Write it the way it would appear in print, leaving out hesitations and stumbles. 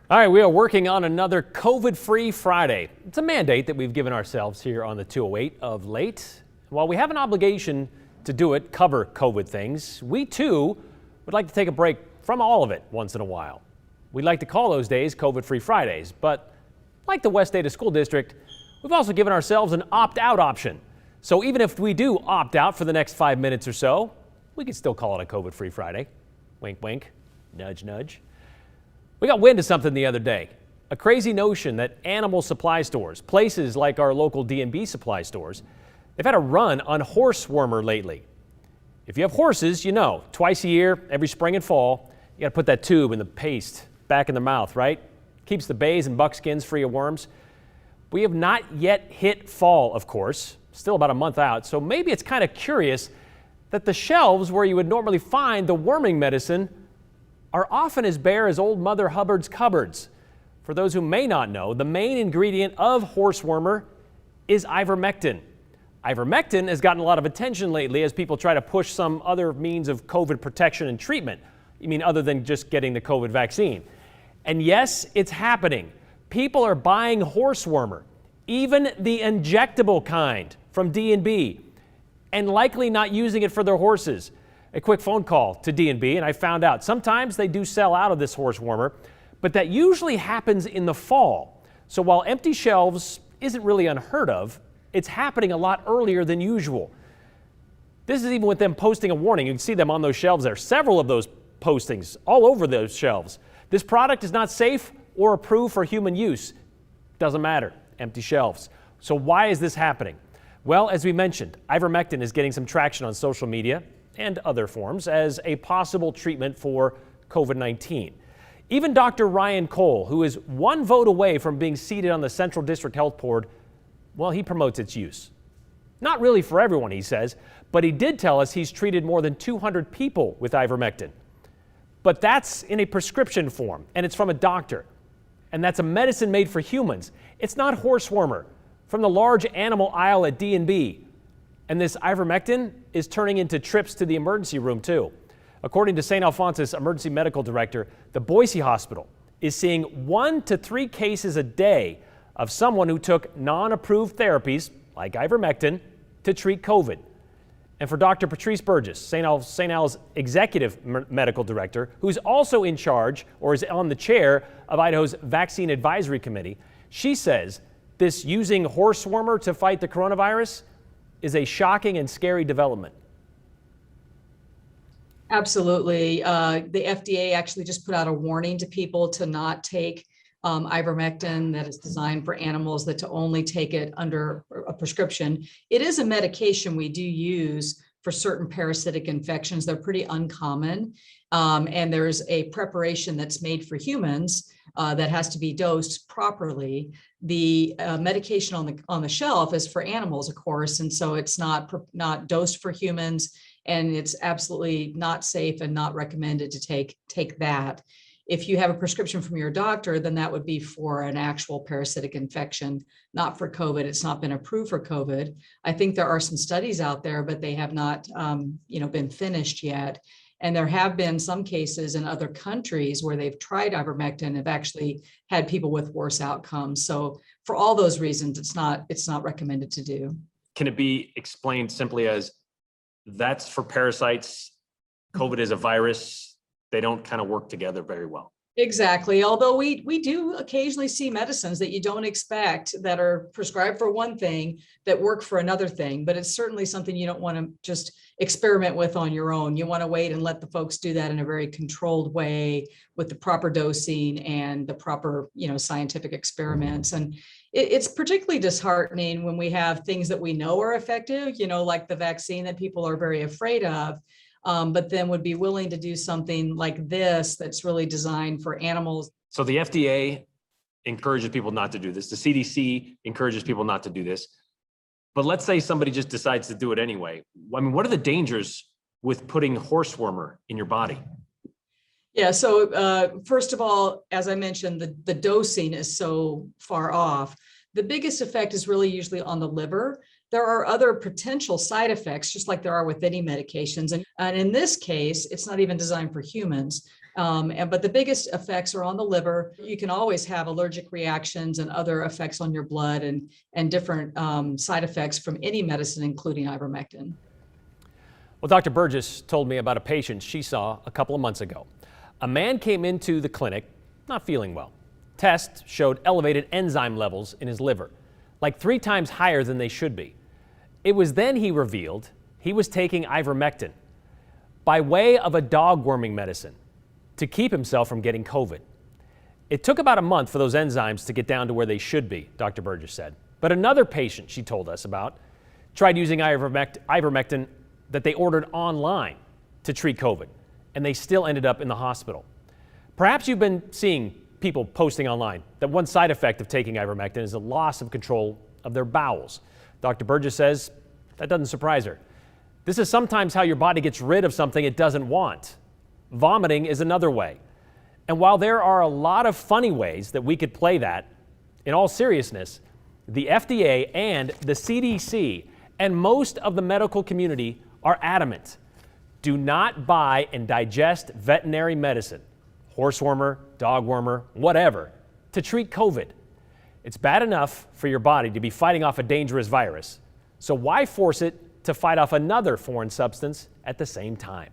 All right, we are working on another COVID-free Friday. It's a mandate that we've given ourselves here on the 208 of late. While we have an obligation to do it, cover COVID things, we too would like to take a break from all of it once in a while. We'd like to call those days COVID-free Fridays, but like the West Ada School District, we've also given ourselves an opt-out option. So even if we do opt out for the next 5 minutes or so, we could still call it a COVID-free Friday. Wink, wink, nudge, nudge. We got wind of something the other day, a crazy notion that animal supply stores, places like our local D&B supply stores, they've had a run on horse wormer lately. If you have horses, you know, twice a year, every spring and fall, you got to put that tube and the paste back in the mouth, right? Keeps the bays and buckskins free of worms. We have not yet hit fall, of course, still about a month out, so maybe it's kind of curious that the shelves where you would normally find the worming medicine are often as bare as old Mother Hubbard's cupboards. For those who may not know, the main ingredient of horse wormer is ivermectin. Ivermectin has gotten a lot of attention lately as people try to push some other means of COVID protection and treatment. You mean other than just getting the COVID vaccine. And yes, it's happening. People are buying horse wormer, even the injectable kind from D&B, and likely not using it for their horses. A quick phone call to D&B, and I found out sometimes they do sell out of this horse wormer, but that usually happens in the fall. So while empty shelves isn't really unheard of, it's happening a lot earlier than usual. This is even with them posting a warning. You can see them on those shelves there. Several of those postings all over those shelves. This product is not safe or approved for human use. Doesn't matter. Empty shelves. So why is this happening? Well, as we mentioned, ivermectin is getting some traction on social media and other forms as a possible treatment for COVID-19. Even Dr. Ryan Cole, who is one vote away from being seated on the Central District Health Board, well, he promotes its use. Not really for everyone, he says, but he did tell us he's treated more than 200 people with ivermectin. But that's in a prescription form, and it's from a doctor. And that's a medicine made for humans. It's not horse wormer from the large animal aisle at D&B. And this ivermectin is turning into trips to the emergency room, too. According to St. Alphonsus Emergency Medical Director, the Boise Hospital is seeing 1 to 3 cases a day of someone who took non-approved therapies, like ivermectin, to treat COVID. And for Dr. Patrice Burgess, St. Al's Executive Medical Director, who's also in charge or is on the chair of Idaho's Vaccine Advisory Committee, she says this using horse wormer to fight the coronavirus is a shocking and scary development. Absolutely. The FDA actually just put out a warning to people to not take ivermectin that is designed for animals, that to only take it under a prescription. It is a medication we do use for certain parasitic infections. They're pretty uncommon. And there's a preparation that's made for humans that has to be dosed properly. The medication on the shelf is for animals, of course, and so it's not dosed for humans, and it's absolutely not safe and not recommended to take that. If you have a prescription from your doctor, then that would be for an actual parasitic infection, not for COVID. It's not been approved for COVID. I think there are some studies out there, but they have not, been finished yet. And there have been some cases in other countries where they've tried ivermectin and have actually had people with worse outcomes. So for all those reasons, it's not recommended to do. Can it be explained simply as that's for parasites? COVID is a virus. They don't kind of work together very well. Exactly. Although we do occasionally see medicines that you don't expect that are prescribed for one thing that work for another thing, but it's certainly something you don't want to just experiment with on your own. You want to wait and let the folks do that in a very controlled way with the proper dosing and the proper, scientific experiments. And it's particularly disheartening when we have things that we know are effective, like the vaccine that people are very afraid of. But then would be willing to do something like this that's really designed for animals. So the FDA encourages people not to do this. The CDC encourages people not to do this. But let's say somebody just decides to do it anyway. I mean, what are the dangers with putting horse wormer in your body? Yeah, so first of all, as I mentioned, the dosing is so far off. The biggest effect is really usually on the liver. There are other potential side effects, just like there are with any medications. And in this case, it's not even designed for humans. But the biggest effects are on the liver. You can always have allergic reactions and other effects on your blood and different side effects from any medicine, including ivermectin. Well, Dr. Burgess told me about a patient she saw a couple of months ago. A man came into the clinic not feeling well. Tests showed elevated enzyme levels in his liver, like 3 times higher than they should be. It was then he revealed he was taking ivermectin by way of a dog worming medicine to keep himself from getting COVID. It took about a month for those enzymes to get down to where they should be, Dr. Burgess said. But another patient she told us about tried using ivermectin that they ordered online to treat COVID, and they still ended up in the hospital. Perhaps you've been seeing people posting online that one side effect of taking ivermectin is a loss of control of their bowels. Dr. Burgess says that doesn't surprise her. This is sometimes how your body gets rid of something it doesn't want. Vomiting is another way. And while there are a lot of funny ways that we could play that, in all seriousness, the FDA and the CDC and most of the medical community are adamant. Do not buy and digest veterinary medicine, horse wormer, dog wormer, whatever, to treat COVID. It's bad enough for your body to be fighting off a dangerous virus, so why force it to fight off another foreign substance at the same time?